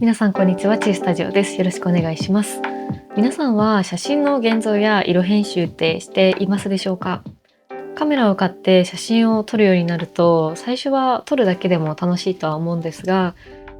皆さんこんにちは、チースタジオです。よろしくお願いします。皆さんは写真の現像や色編集ってしていますでしょうか？カメラを買って写真を撮るようになると、最初は撮るだけでも楽しいとは思うんですが、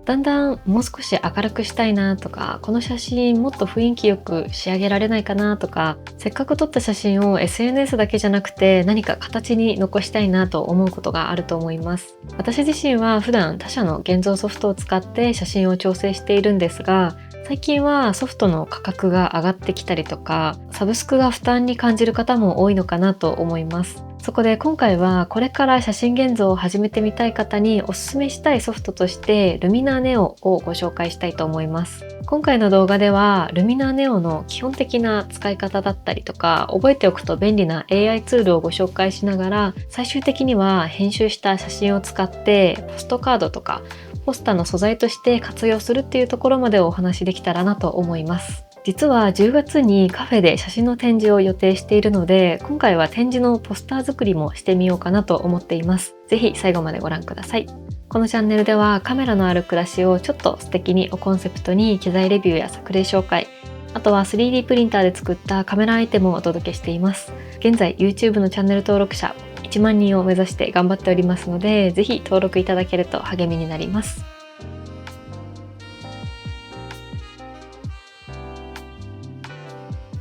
だんだんもう少し明るくしたいなとか、この写真もっと雰囲気よく仕上げられないかなとか、せっかく撮った写真を SNS だけじゃなくて何か形に残したいなと思うことがあると思います。私自身は普段他社の現像ソフトを使って写真を調整しているんですが、最近はソフトの価格が上がってきたりとか、サブスクが負担に感じる方も多いのかなと思います。そこで今回はこれから写真現像を始めてみたい方におすすめしたいソフトとしてルミナーネオをご紹介したいと思います。今回の動画ではルミナーネオの基本的な使い方だったりとか、覚えておくと便利な AI ツールをご紹介しながら、最終的には編集した写真を使ってポストカードとかポスターの素材として活用するっていうところまでお話しできたらなと思います。実は10月にカフェで写真の展示を予定しているので、今回は展示のポスター作りもしてみようかなと思っています。ぜひ最後までご覧ください。このチャンネルではカメラのある暮らしをちょっと素敵にをコンセプトに機材レビューや作例紹介、あとは 3D プリンターで作ったカメラアイテムをお届けしています。現在 YouTube のチャンネル登録者1万人を目指して頑張っておりますので、ぜひ登録いただけると励みになります。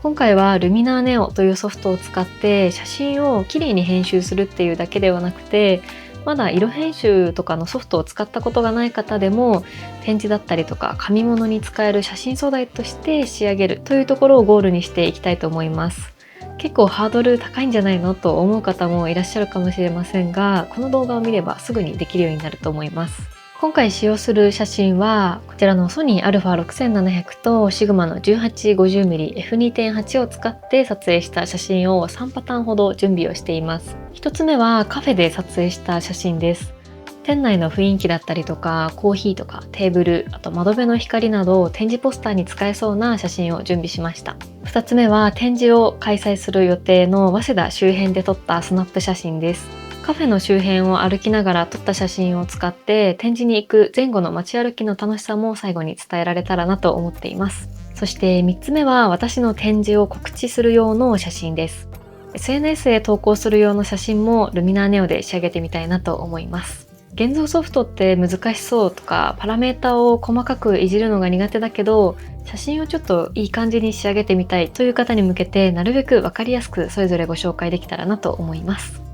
今回はルミナーネオというソフトを使って写真をきれいに編集するっていうだけではなくて、まだ色編集とかのソフトを使ったことがない方でも展示だったりとか紙物に使える写真素材として仕上げるというところをゴールにしていきたいと思います。結構ハードル高いんじゃないのと思う方もいらっしゃるかもしれませんが、この動画を見ればすぐにできるようになると思います。今回使用する写真はこちらのソニー α6700 とシグマの 1850mmF2.8 を使って撮影した写真を3パターンほど準備をしています。1つ目はカフェで撮影した写真です。店内の雰囲気だったりとかコーヒーとかテーブル、あと窓辺の光など展示ポスターに使えそうな写真を準備しました。2つ目は展示を開催する予定の早稲田周辺で撮ったスナップ写真です。カフェの周辺を歩きながら撮った写真を使って展示に行く前後の街歩きの楽しさも最後に伝えられたらなと思っています。そして3つ目は私の展示を告知する用の写真です。SNS へ投稿する用の写真もルミナーネオで仕上げてみたいなと思います。現像ソフトって難しそうとかパラメータを細かくいじるのが苦手だけど、写真をちょっといい感じに仕上げてみたいという方に向けて、なるべく分かりやすくそれぞれご紹介できたらなと思います。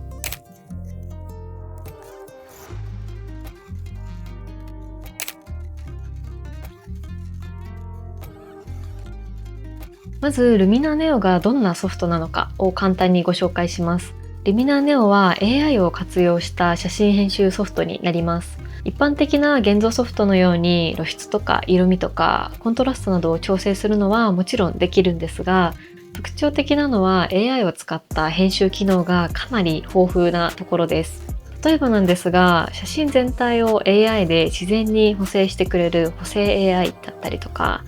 まずルミナーネオがどんなソフトなのかを簡単にご紹介します。ルミナーネオは AI を活用した写真編集ソフトになります。一般的な現像ソフトのように露出とか色味とかコントラストなどを調整するのはもちろんできるんですが、特徴的なのは AI を使った編集機能がかなり豊富なところです。例えばなんですが、写真全体を AI で自然に補正してくれる補正 AI だったりとか、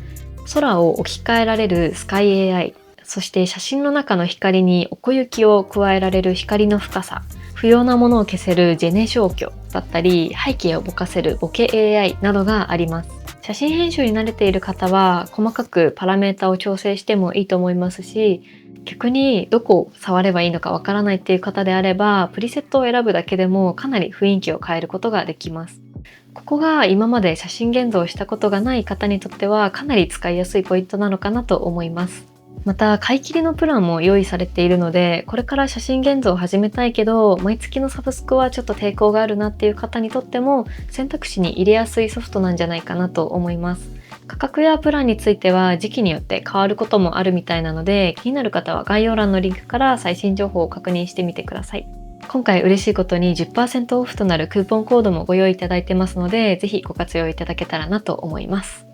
空を置き換えられるスカイ AI、そして写真の中の光に奥行きを加えられる光の深さ、不要なものを消せるジェネ消去だったり、背景をぼかせるボケ AI などがあります。写真編集に慣れている方は細かくパラメータを調整してもいいと思いますし、逆にどこを触ればいいのかわからないっていう方であれば、プリセットを選ぶだけでもかなり雰囲気を変えることができます。ここが今まで写真現像をしたことがない方にとってはかなり使いやすいポイントなのかなと思います。また買い切りのプランも用意されているので、これから写真現像を始めたいけど毎月のサブスクはちょっと抵抗があるなっていう方にとっても選択肢に入れやすいソフトなんじゃないかなと思います。価格やプランについては時期によって変わることもあるみたいなので、気になる方は概要欄のリンクから最新情報を確認してみてください。今回嬉しいことに 10% オフとなるクーポンコードもご用意いただいてますので、ぜひご活用いただけたらなと思います。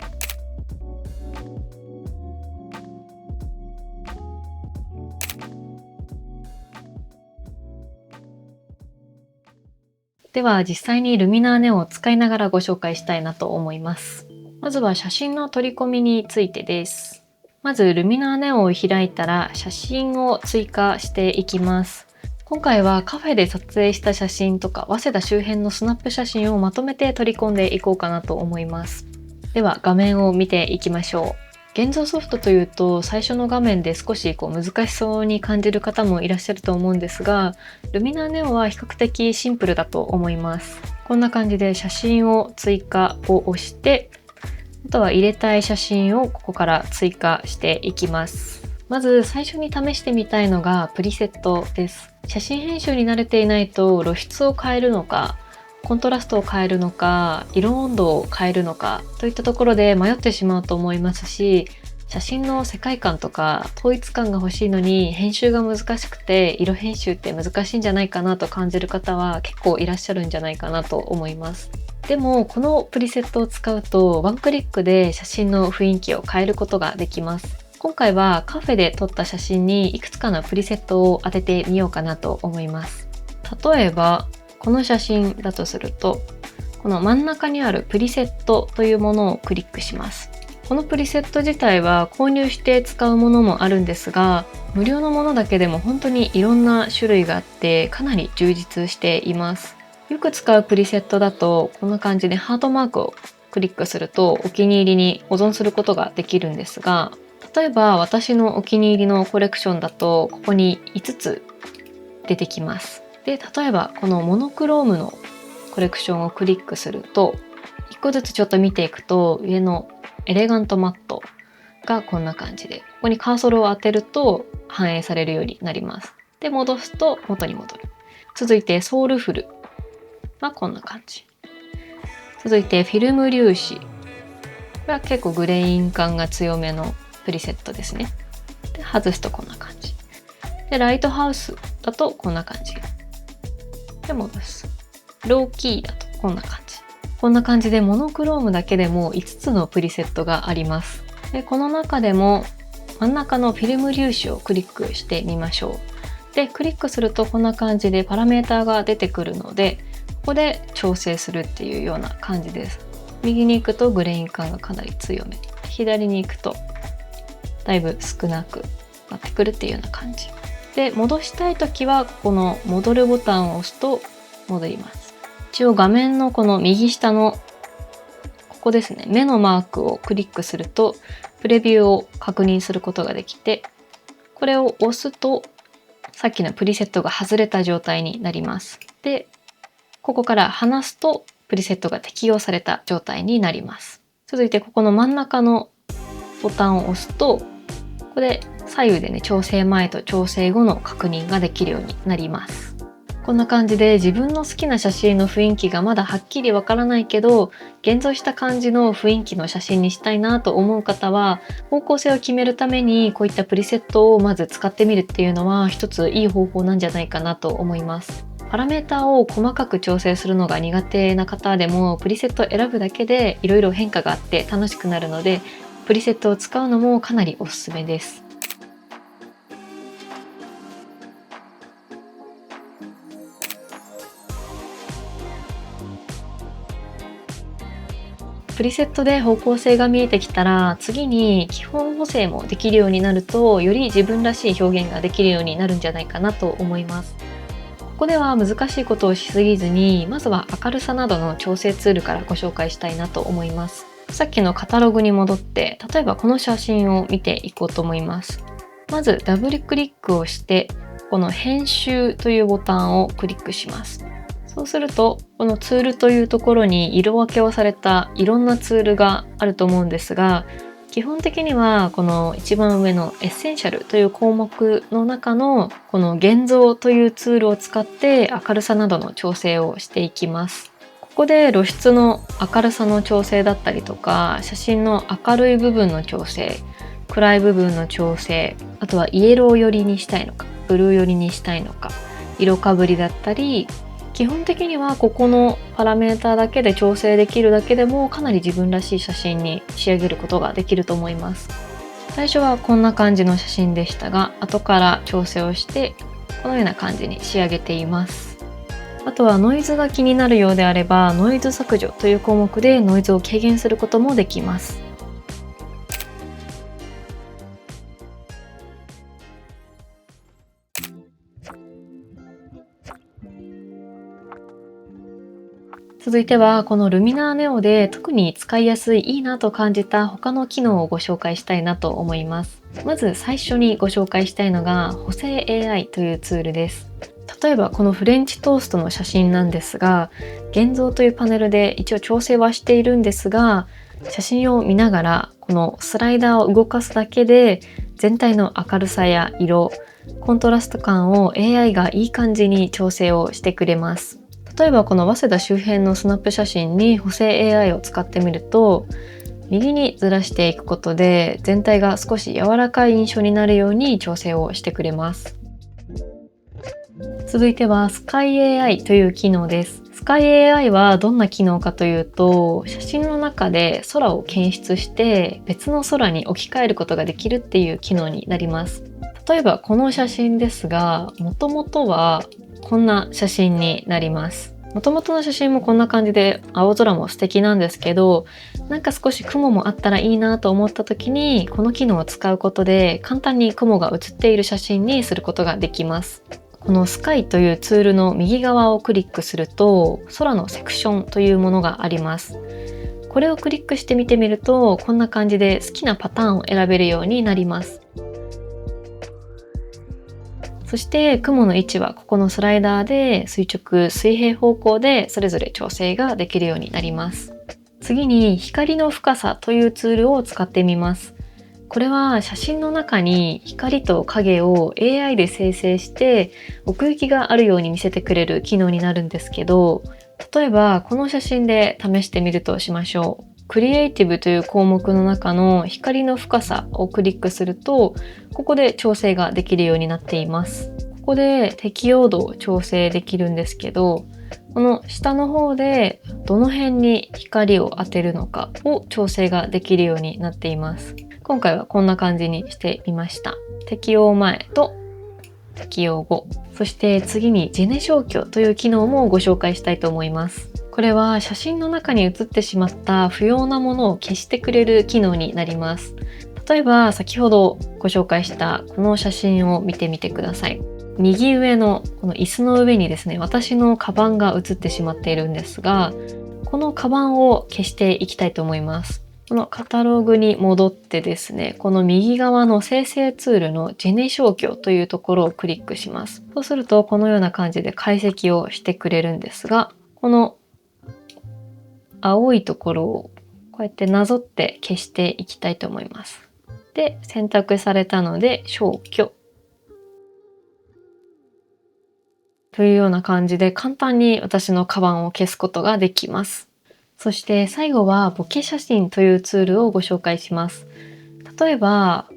では実際にルミナーネオを使いながらご紹介したいなと思います。まずは写真の取り込みについてです。まずルミナーネオを開いたら写真を追加していきます。今回はカフェで撮影した写真とか早稲田周辺のスナップ写真をまとめて取り込んでいこうかなと思います。では画面を見ていきましょう。現像ソフトというと最初の画面で少し難しそうに感じる方もいらっしゃると思うんですが、ルミナーネオは比較的シンプルだと思います。こんな感じで写真を追加を押して、あとは入れたい写真をここから追加していきます。まず最初に試してみたいのがプリセットです。写真編集に慣れていないと露出を変えるのか、コントラストを変えるのか、色温度を変えるのかといったところで迷ってしまうと思いますし、写真の世界観とか統一感が欲しいのに編集が難しくて色編集って難しいんじゃないかなと感じる方は結構いらっしゃるんじゃないかなと思います。でもこのプリセットを使うとワンクリックで写真の雰囲気を変えることができます。今回はカフェで撮った写真にいくつかのプリセットを当ててみようかなと思います。例えばこの写真だとすると、この真ん中にあるプリセットというものをクリックします。このプリセット自体は購入して使うものもあるんですが、無料のものだけでも本当にいろんな種類があってかなり充実しています。よく使うプリセットだとこんな感じでハートマークをクリックするとお気に入りに保存することができるんですが、例えば私のお気に入りのコレクションだとここに5つ出てきます。で、例えばこのモノクロームのコレクションをクリックすると1個ずつちょっと見ていくと、上のエレガントマットがこんな感じで、ここにカーソルを当てると反映されるようになります。で、戻すと元に戻る。続いてソウルフルはこんな感じ。続いてフィルム粒子は結構グレイン感が強めのプリセットですね。で、外すとこんな感じ。で、ライトハウスだとこんな感じ。で、戻す。ローキーだとこんな感じ。こんな感じでモノクロームだけでも5つのプリセットがあります。で、この中でも真ん中のフィルム粒子をクリックしてみましょう。で、クリックするとこんな感じでパラメーターが出てくるので、ここで調整するっていうような感じです。右に行くとグレイン感がかなり強め。左に行くとだいぶ少なくなってくるっていうような感じ。で、戻したいときはここの戻るボタンを押すと戻ります。一応画面のこの右下のここですね、目のマークをクリックするとプレビューを確認することができて、これを押すとさっきのプリセットが外れた状態になります。で、ここから離すとプリセットが適用された状態になります。続いてここの真ん中のボタンを押すと、ここで左右でね、調整前と調整後の確認ができるようになります。こんな感じで自分の好きな写真の雰囲気がまだはっきりわからないけど、現像した感じの雰囲気の写真にしたいなと思う方は、方向性を決めるためにこういったプリセットをまず使ってみるっていうのは一ついい方法なんじゃないかなと思います。パラメーターを細かく調整するのが苦手な方でもプリセットを選ぶだけでいろいろ変化があって楽しくなるので、プリセットを使うのもかなりおすすめです。プリセットで方向性が見えてきたら、次に基本補正もできるようになると、より自分らしい表現ができるようになるんじゃないかなと思います。ここでは難しいことをしすぎずに、まずは明るさなどの調整ツールからご紹介したいなと思います。さっきのカタログに戻って、例えばこの写真を見ていこうと思います。まずダブルクリックをして、この編集というボタンをクリックします。そうすると、このツールというところに色分けをされたいろんなツールがあると思うんですが、基本的にはこの一番上のエッセンシャルという項目の中のこの現像というツールを使って明るさなどの調整をしていきます。ここで露出の明るさの調整だったりとか、写真の明るい部分の調整、暗い部分の調整、あとはイエロー寄りにしたいのか、ブルー寄りにしたいのか、色かぶりだったり、基本的にはここのパラメーターだけで調整できるだけでもかなり自分らしい写真に仕上げることができると思います。最初はこんな感じの写真でしたが、後から調整をしてこのような感じに仕上げています。あとはノイズが気になるようであれば、ノイズ削除という項目でノイズを軽減することもできます。続いてはこのルミナーネオで特に使いやすいいいなと感じた他の機能をご紹介したいなと思います。まず最初にご紹介したいのが補正 AI というツールです。例えばこのフレンチトーストの写真なんですが、現像というパネルで一応調整はしているんですが、写真を見ながらこのスライダーを動かすだけで全体の明るさや色、コントラスト感を AI がいい感じに調整をしてくれます。例えばこの早稲田周辺のスナップ写真に補正 AI を使ってみると、右にずらしていくことで全体が少し柔らかい印象になるように調整をしてくれます。続いては SkyAI という機能です。SkyAI はどんな機能かというと、写真の中で空を検出して別の空に置き換えることができるっていう機能になります。例えばこの写真ですが、もともとはこんな写真になります。もともとの写真もこんな感じで青空も素敵なんですけど、なんか少し雲もあったらいいなと思った時にこの機能を使うことで簡単に雲が写っている写真にすることができます。このスカイというツールの右側をクリックすると空のセクションというものがあります。これをクリックして見てみるとこんな感じで好きなパターンを選べるようになります。そして雲の位置はここのスライダーで垂直、水平方向でそれぞれ調整ができるようになります。次に光の深さというツールを使ってみます。これは写真の中に光と影を AI で生成して奥行きがあるように見せてくれる機能になるんですけど、例えばこの写真で試してみるとしましょう。クリエイティブという項目の中の光の深さをクリックすると、ここで調整ができるようになっています。ここで適応度を調整できるんですけど、この下の方でどの辺に光を当てるのかを調整ができるようになっています。今回はこんな感じにしてみました。適応前と適用後、そして次にジェネ消去という機能もご紹介したいと思います。これは写真の中に写ってしまった不要なものを消してくれる機能になります。例えば先ほどご紹介したこの写真を見てみてください。右上のこの椅子の上にですね、私のカバンが写ってしまっているんですが、このカバンを消していきたいと思います。このカタログに戻ってですね、この右側の生成ツールのジェネ消去というところをクリックします。そうするとこのような感じで解析をしてくれるんですが、この青いところをこうやってなぞって消していきたいと思います。で、選択されたので消去というような感じで簡単に私のカバンを消すことができます。そして最後はボケ写真というツールをご紹介します。例えば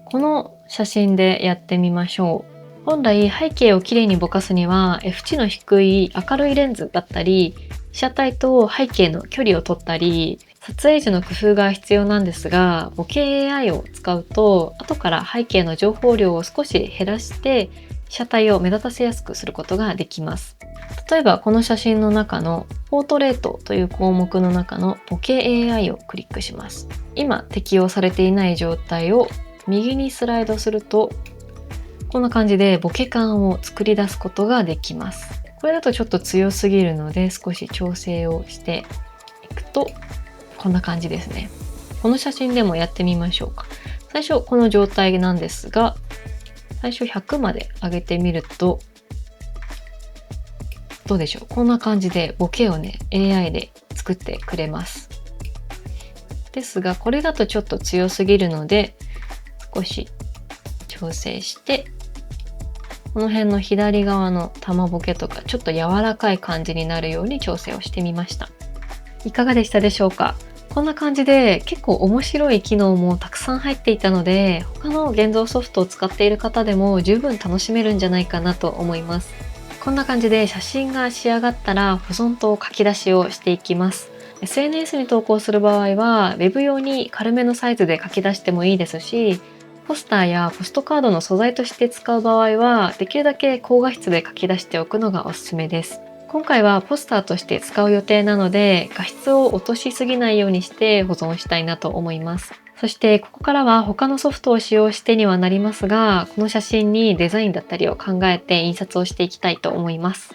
この写真でやってみましょう。本来背景をきれいにぼかすには F 値の低い明るいレンズだったり、被写体と背景の距離を取ったり、撮影時の工夫が必要なんですが、ボケ AI を使うと後から背景の情報量を少し減らして被写体を目立たせやすくすることができます。例えばこの写真の中のポートレートという項目の中のボケ AI をクリックします。今適用されていない状態を右にスライドするとこんな感じでボケ感を作り出すことができます。これだとちょっと強すぎるので少し調整をしていくとこんな感じですね。この写真でもやってみましょうか。最初この状態なんですが、最初100まで上げてみるとどうでしょう。こんな感じでボケをね AI で作ってくれます。ですがこれだとちょっと強すぎるので少し調整してこの辺の左側の玉ボケとかちょっと柔らかい感じになるように調整をしてみました。いかがでしたでしょうか。こんな感じで結構面白い機能もたくさん入っていたので他の現像ソフトを使っている方でも十分楽しめるんじゃないかなと思います。こんな感じで写真が仕上がったら保存と書き出しをしていきます。SNS に投稿する場合は Web 用に軽めのサイズで書き出してもいいですし、ポスターやポストカードの素材として使う場合はできるだけ高画質で書き出しておくのがおすすめです。今回はポスターとして使う予定なので画質を落としすぎないようにして保存したいなと思います。そしてここからは他のソフトを使用してにはなりますが、この写真にデザインだったりを考えて印刷をしていきたいと思います。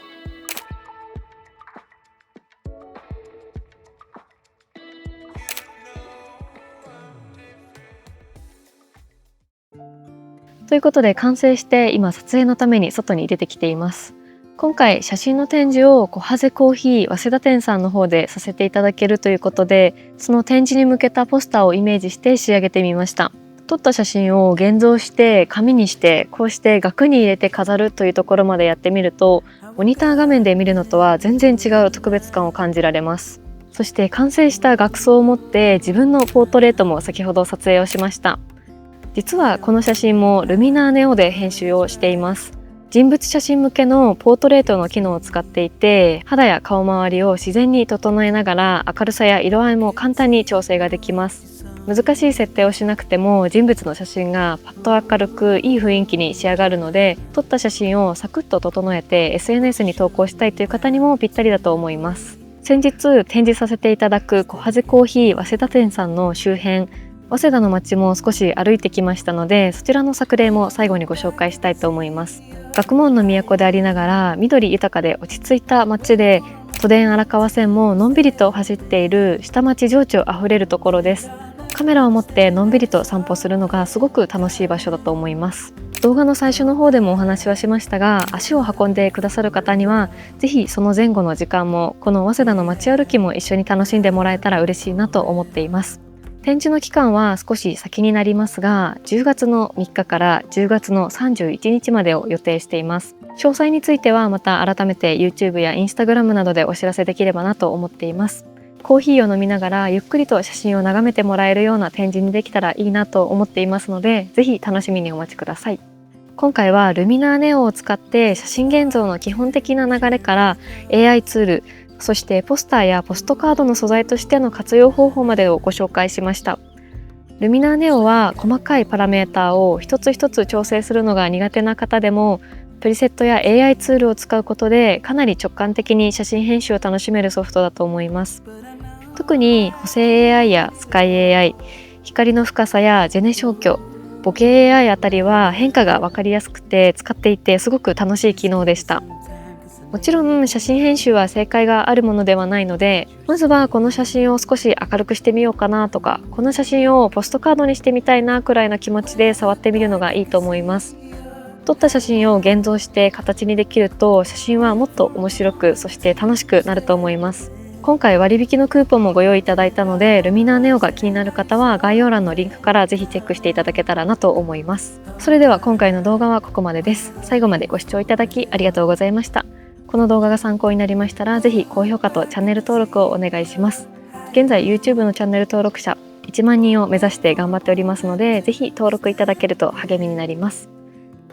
ということで完成して今撮影のために外に出てきています。今回写真の展示をコハゼコーヒー早稲田店さんの方でさせていただけるということで、その展示に向けたポスターをイメージして仕上げてみました。撮った写真を現像して紙にしてこうして額に入れて飾るというところまでやってみると、モニター画面で見るのとは全然違う特別感を感じられます。そして完成した額装を持って自分のポートレートも先ほど撮影をしました。実はこの写真もルミナーネオで編集をしています。人物写真向けのポートレートの機能を使っていて、肌や顔周りを自然に整えながら明るさや色合いも簡単に調整ができます。難しい設定をしなくても人物の写真がパッと明るくいい雰囲気に仕上がるので、撮った写真をサクッと整えて SNS に投稿したいという方にもぴったりだと思います。先日展示させていただくコハゼコーヒー早稲田店さんの周辺、早稲田の街も少し歩いてきましたので、そちらの作例も最後にご紹介したいと思います。学問の都でありながら緑豊かで落ち着いた街で、都電荒川線ものんびりと走っている下町情緒あふれるところです。カメラを持ってのんびりと散歩するのがすごく楽しい場所だと思います。動画の最初の方でもお話はしましたが、足を運んでくださる方にはぜひその前後の時間もこの早稲田の街歩きも一緒に楽しんでもらえたら嬉しいなと思っています。展示の期間は少し先になりますが、10月の3日から10月の31日までを予定しています。詳細についてはまた改めて YouTube や Instagram などでお知らせできればなと思っています。コーヒーを飲みながらゆっくりと写真を眺めてもらえるような展示にできたらいいなと思っていますので、ぜひ楽しみにお待ちください。今回はルミナーネオを使って写真現像の基本的な流れから AI ツール、そしてポスターやポストカードの素材としての活用方法までをご紹介しました。ルミナーネオは細かいパラメーターを一つ一つ調整するのが苦手な方でも、プリセットや AI ツールを使うことでかなり直感的に写真編集を楽しめるソフトだと思います。特に補正 AI やスカイ AI、光の深さやジェネ消去、ボケ AI あたりは変化が分かりやすくて使っていてすごく楽しい機能でした。もちろん写真編集は正解があるものではないので、まずはこの写真を少し明るくしてみようかなとか、この写真をポストカードにしてみたいなくらいの気持ちで触ってみるのがいいと思います。撮った写真を現像して形にできると写真はもっと面白く、そして楽しくなると思います。今回割引のクーポンもご用意いただいたので、ルミナーネオが気になる方は概要欄のリンクからぜひチェックしていただけたらなと思います。それでは今回の動画はここまでです。最後までご視聴いただきありがとうございました。この動画が参考になりましたら、ぜひ高評価とチャンネル登録をお願いします。現在 YouTube のチャンネル登録者1万人を目指して頑張っておりますので、ぜひ登録いただけると励みになります。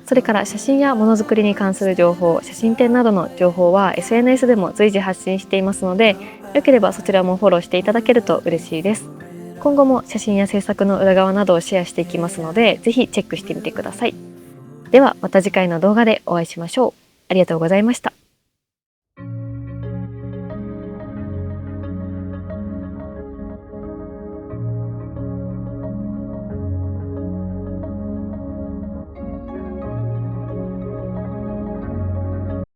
それから写真やものづくりに関する情報、写真展などの情報は SNS でも随時発信していますので、よければそちらもフォローしていただけると嬉しいです。今後も写真や制作の裏側などをシェアしていきますので、ぜひチェックしてみてください。ではまた次回の動画でお会いしましょう。ありがとうございました。